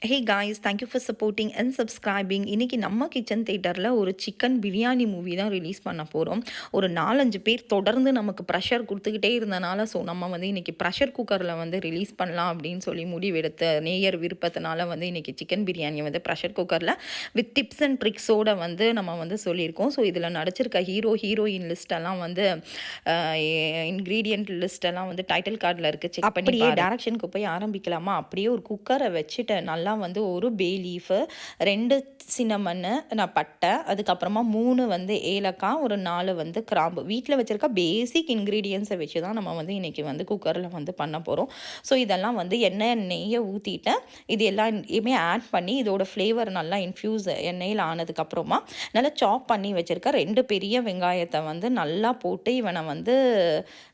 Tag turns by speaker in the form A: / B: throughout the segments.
A: Hey guys, thank you for supporting and subscribing. இன்றைக்கி நம்ம kitchen தேட்டரில் ஒரு சிக்கன் பிரியாணி மூவி தான் ரிலீஸ் பண்ண போகிறோம். ஒரு 4-5 பேர் தொடர்ந்து நமக்கு ப்ரெஷர் கொடுத்துக்கிட்டே இருந்தனால நம்ம வந்து இன்றைக்கி ப்ரெஷர் குக்கரில் வந்து ரிலீஸ் பண்ணலாம் அப்படின்னு சொல்லி முடிவெடுத்த நேயர் விருப்பத்தினால வந்து இன்றைக்கி சிக்கன் பிரியாணியை வந்து ப்ரெஷர் குக்கரில் வித் டிப்ஸ் அண்ட் ட்ரிக்ஸோடு வந்து நம்ம வந்து சொல்லியிருக்கோம். ஸோ இதில் நடிச்சிருக்க ஹீரோயின் லிஸ்ட்டெல்லாம் வந்து இன்க்ரீடியன்ட் லிஸ்ட்டெல்லாம் வந்து டைட்டில் கார்டில் இருக்குது. செக் பண்ணி டேரக்ஷனுக்கு போய் ஆரம்பிக்கலாமா? அப்படியே ஒரு குக்கரை வச்சுட்டு நல்லா வந்து ஒரு பே லீஃபு, 2 சின்னமன்னு நான் பட்டை, அதுக்கப்புறமா 3 வந்து ஏலக்காய், ஒரு 4 வந்து கிராம்பு, வீட்டில் வச்சுருக்க பேசிக் இன்க்ரீடியன்ஸை வச்சு தான் நம்ம வந்து இன்றைக்கி வந்து குக்கரில் வந்து பண்ண போகிறோம். ஸோ இதெல்லாம் வந்து நெய்யை ஊற்றிட்டேன். இது எல்லாமே ஆட் பண்ணி இதோட ஃப்ளேவர் நல்லா இன்ஃப்யூஸ் எண்ணெயில் ஆனதுக்கப்புறமா நல்லா சாப் பண்ணி வச்சுருக்க 2 பெரிய வெங்காயத்தை வந்து நல்லா போட்டு இவனை வந்து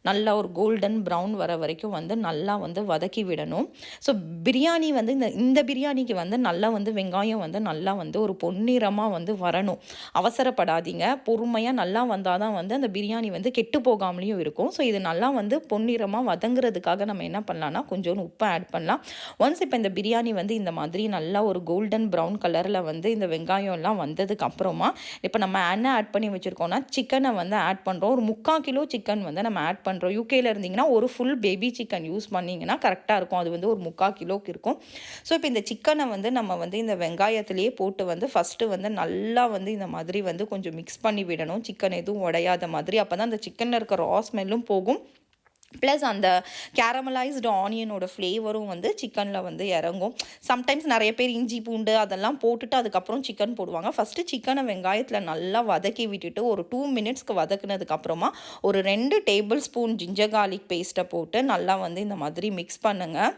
A: நல்லா ஒரு கோல்டன் ப்ரௌன் வர வரைக்கும் வந்து நல்லா வந்து வதக்கி விடணும். ஸோ பிரியாணி வந்து இந்த பிரியாணிக்கு வந்து நல்லா வந்து வெங்காயம் வந்து நல்லா வந்து ஒரு பொன்னிறமாக வந்து வரணும். அவசரப்படாதீங்க, பொறுமையாக நல்லா வந்தால் தான் வந்து அந்த பிரியாணி வந்து கெட்டு போகாமலேயும் இருக்கும். ஸோ இது நல்லா வந்து பொன்னிறமாக வதங்குறதுக்காக நம்ம என்ன பண்ணலான்னா கொஞ்சோண்டு உப்பை ஆட் பண்ணலாம். ஒன்ஸ் இப்போ இந்த பிரியாணி வந்து இந்த மாதிரி நல்லா ஒரு கோல்டன் ப்ரௌன் கலரில் வந்து இந்த வெங்காயம்லாம் வந்ததுக்கு அப்புறமா இப்போ நம்ம என்ன ஆட் பண்ணி வச்சுருக்கோம்னா சிக்கனை வந்து ஆட் பண்ணுறோம். ஒரு 3/4 கிலோ சிக்கன் வந்து நம்ம ஆட் பண்ணுறோம். யூகேயில் இருந்தீங்கன்னா ஒரு ஃபுல் பேபி சிக்கன் யூஸ் பண்ணிங்கன்னா கரெக்டாக இருக்கும். அது வந்து ஒரு 3/4 கிலோக்கு இருக்கும். ஸோ இப்போ இந்த சிக்கனை வந்து நம்ம வந்து இந்த வெங்காயத்திலேயே போட்டு வந்து ஃபஸ்ட்டு வந்து நல்லா வந்து இந்த மாதிரி வந்து கொஞ்சம் மிக்ஸ் பண்ணி விடணும். சிக்கன் எதுவும் உடையாத மாதிரி. அப்போ தான் அந்த சிக்கனில் இருக்க ரா ஸ்மெல்லும் போகும். ப்ளஸ் அந்த கேரமலைஸ்டு ஆனியனோட ஃப்ளேவரும் வந்து சிக்கனில் வந்து இறங்கும். சம்டைம்ஸ் நிறைய பேர் இஞ்சி பூண்டு அதெல்லாம் போட்டுட்டு அதுக்கப்புறம் சிக்கன் போடுவாங்க. ஃபஸ்ட்டு சிக்கனை வெங்காயத்தில் நல்லா வதக்கி விட்டுட்டு ஒரு 2 மினிட்ஸ்க்கு வதக்குனதுக்கப்புறமா ஒரு 2 டேபிள் ஸ்பூன் ஜிஞ்சர் கார்லிக் பேஸ்ட்டை போட்டு நல்லா வந்து இந்த மாதிரி மிக்ஸ் பண்ணுங்கள்.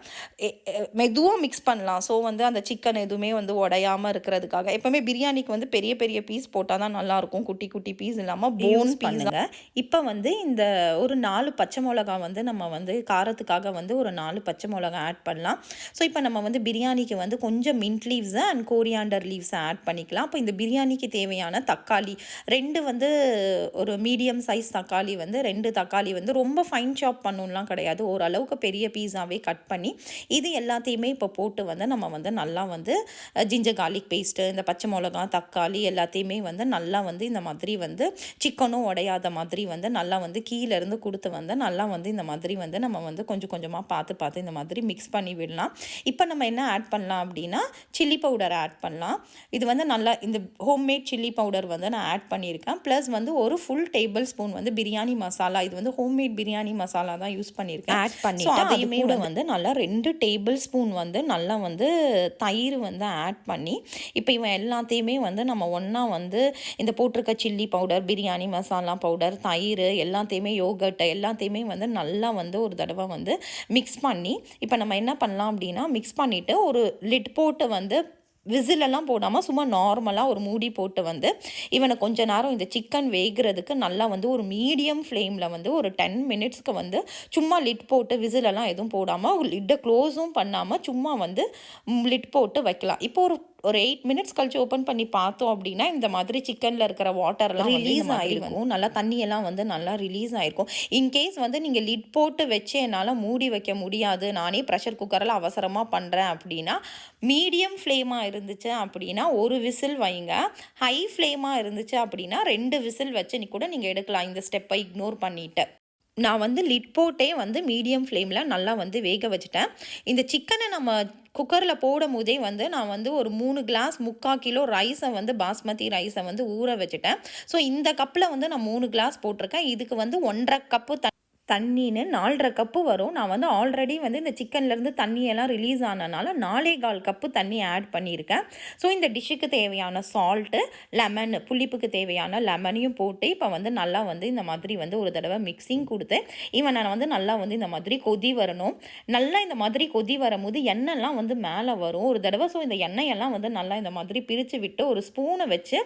A: மெதுவாக மிக்ஸ் பண்ணலாம். ஸோ வந்து அந்த சிக்கன் எதுவுமே வந்து உடையாமல் இருக்கிறதுக்காக எப்போவுமே பிரியாணிக்கு வந்து பெரிய பெரிய பீஸ் போட்டால் தான் நல்லாயிருக்கும். குட்டி குட்டி பீஸ் இல்லாமல் போன் பண்ணுங்கள். இப்போ வந்து இந்த ஒரு 4 பச்சை மிளகா வந்து நம்ம வந்து காரத்துக்காக வந்து ஒரு 4 பச்சை மிளகா ஆட் பண்ணலாம். ஸோ இப்போ நம்ம வந்து பிரியாணிக்கு வந்து கொஞ்சம் மின்ட் லீவ்ஸை அண்ட் கோரியாண்டர் லீவ்ஸை ஆட் பண்ணிக்கலாம். அப்போ இந்த பிரியாணிக்கு தேவையான தக்காளி 2 வந்து ஒரு மீடியம் சைஸ் தக்காளி வந்து 2 தக்காளி வந்து ரொம்ப ஃபைன் சாப் பண்ணணும்லாம் கிடையாது. ஓரளவுக்கு பெரிய பீஸாவே கட் பண்ணி இது எல்லாத்தையுமே இப்போ போட்டு வந்து நம்ம வந்து நல்லா வந்து ஜிஞ்சர் கார்லிக் பேஸ்ட்டு, இந்த பச்சை மிளகா, தக்காளி எல்லாத்தையுமே வந்து நல்லா வந்து இந்த மாதிரி வந்து சிக்கனும் உடையாத மாதிரி வந்து நல்லா வந்து கீழேருந்து கொடுத்து வந்து நல்லா வந்து இந்த மாதிரி வந்து நம்ம வந்து கொஞ்சம் கொஞ்சமாக பார்த்து இந்த மாதிரி மிக்ஸ் பண்ணி விடலாம். இப்போ நம்ம என்ன ஆட் பண்ணலாம் அப்படின்னா சில்லி பவுடர் ஆட் பண்ணலாம். இது வந்து நல்லா இந்த ஹோம்மேட் சில்லி பவுடர் வந்து நான் ஆட் பண்ணியிருக்கேன். ப்ளஸ் வந்து ஒரு ஃபுல் டேபிள் ஸ்பூன் வந்து பிரியாணி மசாலா, இது வந்து ஹோம்மேட் பிரியாணி மசாலா தான் யூஸ் பண்ணியிருக்கேன். ஆட் பண்ணி அதையுமே வந்து நல்லா 2 டேபிள் ஸ்பூன் வந்து நல்லா வந்து தயிர் வந்து ஆட் பண்ணி இப்போ இவன் எல்லாத்தையுமே வந்து நம்ம ஒன்றா வந்து இந்த போட்டிருக்க chilli powder, biryani masala powder, தயிர் எல்லாத்தையுமே யோகர்ட் எல்லாத்தையுமே வந்து நல்லா வந்து ஒரு தடவை வந்து மிக்ஸ் பண்ணி இப்போ நம்ம என்ன பண்ணலாம் அப்படின்னா மிக்ஸ் பண்ணிவிட்டு ஒரு லிட் போட்டு வந்து விசிலெல்லாம் போடாமல் சும்மா நார்மலாக ஒரு மூடி போட்டு வந்து இவனை கொஞ்ச நேரம் இந்த சிக்கன் வேகிறதுக்கு நல்லா வந்து ஒரு மீடியம் ஃப்ளேமில் வந்து ஒரு 10 மினிட்ஸ்க்கு வந்து சும்மா லிட் போட்டு விசிலெல்லாம் எதுவும் போடாமல் லிட்டை க்ளோஸும் பண்ணாமல் சும்மா வந்து லிட் போட்டு வைக்கலாம். இப்போ ஒரு 8 மினிட்ஸ் கழிச்சு ஓப்பன் பண்ணி பார்த்தோம் அப்படின்னா இந்த மாதிரி சிக்கனில் இருக்கிற வாட்டர்லாம் ரிலீஸ் ஆகிருக்கும். நல்லா தண்ணியெல்லாம் வந்து நல்லா ரிலீஸ் ஆகிருக்கும். இன்கேஸ் வந்து நீங்கள் லிட் போட்டு வச்சு என்னால் மூடி வைக்க முடியாது, நானே ப்ரெஷர் குக்கரில் அவசரமாக பண்ணுறேன் அப்படின்னா மீடியம் ஃப்ளேமாக இருந்துச்சு அப்படின்னா ஒரு விசில் வைங்க. ஹை ஃப்ளேமாக இருந்துச்சு அப்படின்னா 2 விசில் வச்சு கூட நீங்கள் எடுக்கலாம். இந்த ஸ்டெப்பை இக்னோர் பண்ணிவிட்டு நான் வந்து லிட் போட்டே வந்து மீடியம் ஃப்ளேமில் நல்லா வந்து வேக வச்சுட்டேன். இந்த சிக்கனை நம்ம குக்கரில் போடும் போதே வந்து நான் வந்து ஒரு 3 கிளாஸ் 3/4 கிலோ ரைஸை வந்து பாஸ்மதி ரைஸை வந்து ஊற வச்சுட்டேன். ஸோ இந்த கப்பில் வந்து நான் 3 கிளாஸ் போட்டிருக்கேன். இதுக்கு வந்து 1.5 கப்பு தண்ணின்னு 4.5 கப்பு வரும். நான் வந்து ஆல்ரெடி வந்து இந்த சிக்கன்லேருந்து தண்ணியெல்லாம் ரிலீஸ் ஆனனால 4.25 கப்பு தண்ணி ஆட் பண்ணியிருக்கேன். ஸோ இந்த டிஷ்ஷுக்கு தேவையான சால்ட்டு, லெமன், புளிப்புக்கு தேவையான லெமனையும் போட்டு இப்போ வந்து நல்லா வந்து இந்த மாதிரி வந்து ஒரு தடவை மிக்சிங் கொடுத்து நான் வந்து நல்லா வந்து இந்த மாதிரி கொதி வரணும். நல்லா இந்த மாதிரி கொதி வரும்போது எண்ணெய்லாம் வந்து மேலே வரும் ஒரு தடவை. ஸோ இந்த எண்ணெயெல்லாம் வந்து நல்லா இந்த மாதிரி பிரித்து விட்டு ஒரு ஸ்பூனை வச்சு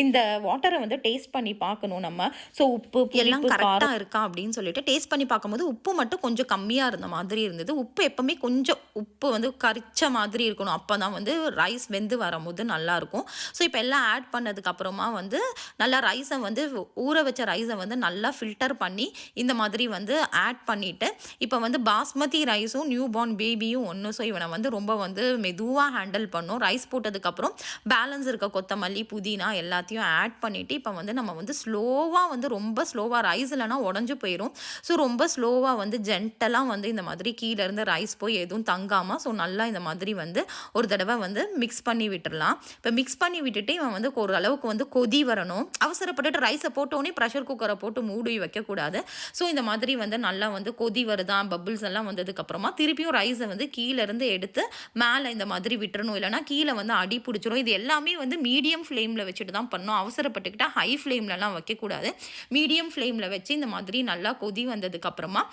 A: இந்த வாட்டரை வந்து டேஸ்ட் பண்ணி பார்க்கணும் நம்ம. ஸோ உப்பு எல்லாம் கரெக்டாக இருக்கா அப்படின்னு சொல்லிட்டு டேஸ்ட் டேஸ்ட் பண்ணி பார்க்கும்போது உப்பு மட்டும் கொஞ்சம் கம்மியாக இருந்த மாதிரி இருந்தது. உப்பு எப்போவுமே கொஞ்சம் உப்பு வந்து கரிச்ச மாதிரி இருக்கணும். அப்போ தான் வந்து ரைஸ் வெந்து வரும்போது நல்லாயிருக்கும். ஸோ இப்போ எல்லாம் ஆட் பண்ணதுக்கப்புறமா வந்து நல்லா ரைஸை வந்து ஊற வச்ச ரைஸை வந்து நல்லா ஃபில்டர் பண்ணி இந்த மாதிரி வந்து ஆட் பண்ணிவிட்டு இப்போ வந்து பாஸ்மதி ரைஸும் நியூ பார்ன் பேபியும் ஒன்று. ஸோ இவனை வந்து ரொம்ப வந்து மெதுவாக ஹேண்டில் பண்ணும். ரைஸ் போட்டதுக்கப்புறம் பேலன்ஸ் இருக்க கொத்தமல்லி புதினா எல்லாத்தையும் ஆட் பண்ணிவிட்டு இப்போ வந்து நம்ம வந்து ஸ்லோவாக வந்து ரொம்ப ஸ்லோவாக ரைஸ் இல்லைனா உடஞ்சி போயிடும். ஸோ ரொம்ப ஸ்லோவாக வந்து ஜென்டலாக வந்து இந்த மாதிரி கீழேருந்து ரைஸ் போய் எதுவும் தங்காமல் ஸோ நல்லா இந்த மாதிரி வந்து ஒரு தடவை வந்து மிக்ஸ் பண்ணி விட்டுடலாம். இப்போ மிக்ஸ் பண்ணி விட்டுட்டு இவன் வந்து ஓரளவுக்கு வந்து கொதி வரணும். அவசரப்பட்டுட்டு ரைஸை போட்டோடனே ப்ரெஷர் குக்கரை போட்டு மூடி வைக்கக்கூடாது. ஸோ இந்த மாதிரி வந்து நல்லா வந்து கொதி வருதான் பபிள்ஸ் எல்லாம் வந்ததுக்கப்புறமா திருப்பியும் ரைஸை வந்து கீழேருந்து எடுத்து மேலே இந்த மாதிரி விட்டுறணும். இல்லைனா கீழே வந்து அடி பிடிச்சிரும். இது எல்லாமே வந்து மீடியம் ஃப்ளேமில் வச்சுட்டு தான் பண்ணணும். அவசரப்பட்டுக்கிட்டால் ஹை ஃப்ளேம்லலாம் வைக்கக்கூடாது. மீடியம் ஃப்ளேமில் வச்சு இந்த மாதிரி நல்லா கொதி வந்ததுக்கப்புறமா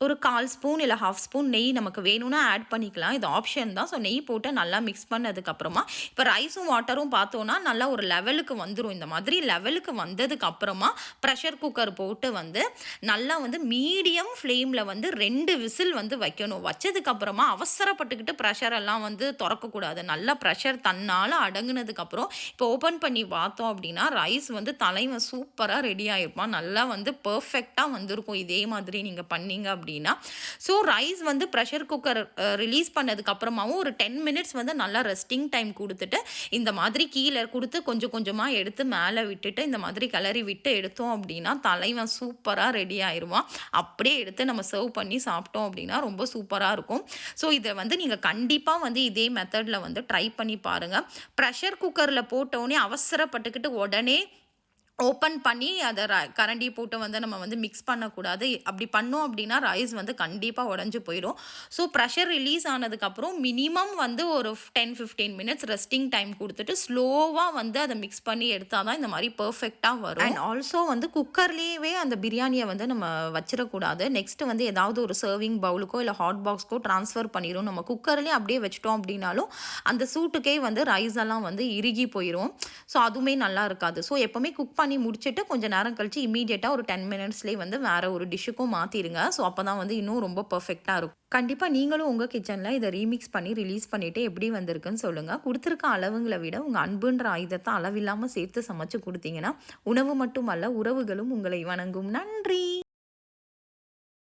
A: ஒரு 1/4 ஸ்பூன் இல்லை 1/2 ஸ்பூன் நெய் நமக்கு வேணும்னா ஆட் பண்ணிக்கலாம். இது ஆப்ஷன் தான். ஸோ நெய் போட்டு நல்லா மிக்ஸ் பண்ணதுக்கப்புறமா இப்போ ரைஸும் வாட்டரும் பார்த்தோன்னா நல்லா ஒரு லெவலுக்கு வந்துடும். இந்த மாதிரி லெவலுக்கு வந்ததுக்கப்புறமா ப்ரெஷர் குக்கர் போட்டு வந்து நல்லா வந்து மீடியம் ஃப்ளேமில் வந்து 2 விசில் வந்து வைக்கணும். வச்சதுக்கப்புறமா அவசரப்பட்டுக்கிட்டு ப்ரெஷரெல்லாம் வந்து திறக்கக்கூடாது. நல்லா ப்ரெஷர் தன்னால் அடங்குனதுக்கப்புறம் இப்போ ஓப்பன் பண்ணி பார்த்தோம் அப்படின்னா ரைஸ் வந்து தலைவன் சூப்பராக ரெடி ஆகிருப்பான். நல்லா வந்து பர்ஃபெக்டாக வந்திருக்கும். இதே மாதிரி நீங்கள் பண்ணீங்க அப்படின்னா. ஸோ ரைஸ் வந்து ப்ரெஷர் குக்கர் ரிலீஸ் பண்ணதுக்கு அப்புறமாவும் ஒரு 10 மினிட்ஸ் வந்து நல்லா ரெஸ்டிங் டைம் கொடுத்துட்டு இந்த மாதிரி கீழே கொடுத்து கொஞ்சம் கொஞ்சமாக எடுத்து மேலே விட்டுட்டு இந்த மாதிரி கிளறி விட்டு எடுத்தோம் அப்படின்னா தலைவன் சூப்பராக ரெடி ஆயிடுவான். அப்படியே எடுத்து நம்ம சர்வ் பண்ணி சாப்பிட்டோம் அப்படின்னா ரொம்ப சூப்பராக இருக்கும். ஸோ இதை வந்து நீங்கள் கண்டிப்பாக வந்து இதே மெத்தடில் வந்து ட்ரை பண்ணி பாருங்கள். ப்ரெஷர் குக்கரில் போட்டோடனே அவசரப்பட்டுக்கிட்டு உடனே ஓப்பன் பண்ணி அதை கரண்டி போட்டு வந்து நம்ம வந்து மிக்ஸ் பண்ணக்கூடாது. அப்படி பண்ணோம் அப்படின்னா ரைஸ் வந்து கண்டிப்பாக உடஞ்சி போயிடும். ஸோ ப்ரெஷர் ரிலீஸ் ஆனதுக்கப்புறம் மினிமம் வந்து ஒரு 10-15 மினிட்ஸ் ரெஸ்டிங் டைம் கொடுத்துட்டு ஸ்லோவாக வந்து அதை மிக்ஸ் பண்ணி எடுத்தால் தான் இந்த மாதிரி பர்ஃபெக்டாக வரும். அண்ட் ஆல்சோ வந்து குக்கர்லேயே அந்த பிரியாணியை வந்து நம்ம வச்சிடக்கூடாது. நெக்ஸ்ட்டு வந்து ஏதாவது ஒரு சர்விங் பவுலுக்கோ இல்லை ஹாட் பாக்ஸ்க்கோ ட்ரான்ஸ்ஃபர் பண்ணிடும். நம்ம குக்கர்லேயே அப்படியே வச்சிட்டோம் அப்படின்னாலும் அந்த சூட்டுக்கே வந்து ரைஸ் எல்லாம் வந்து இறுகி போயிடும். ஸோ அதுவுமே நல்லா இருக்காது. ஸோ எப்போவுமே குக் பண்ணி முடிச்சுட்டு கொஞ்சம் நேரம் கழிச்சு இமீடியட்டாக ஒரு 10 மினிட்ஸ்லேயே வந்து வேறு ஒரு டிஷ்ஷுக்கும் மாற்றிடுங்க. ஸோ அப்போ தான் வந்து இன்னும் ரொம்ப பர்ஃபெக்டாக இருக்கும். கண்டிப்பாக நீங்களும் உங்கள் கிச்சனில் இதை ரீமிக்ஸ் பண்ணி ரிலீஸ் பண்ணிவிட்டு எப்படி வந்திருக்குன்னு சொல்லுங்கள். கொடுத்துருக்க அளவுங்களை விட உங்கள் அன்புன்ற ஆயுதத்தை அளவில்லாமல் சேர்த்து சமைச்சு கொடுத்தீங்கன்னா உணவு மட்டுமல்ல உறவுகளும் உங்களை வணங்கும். நன்றி.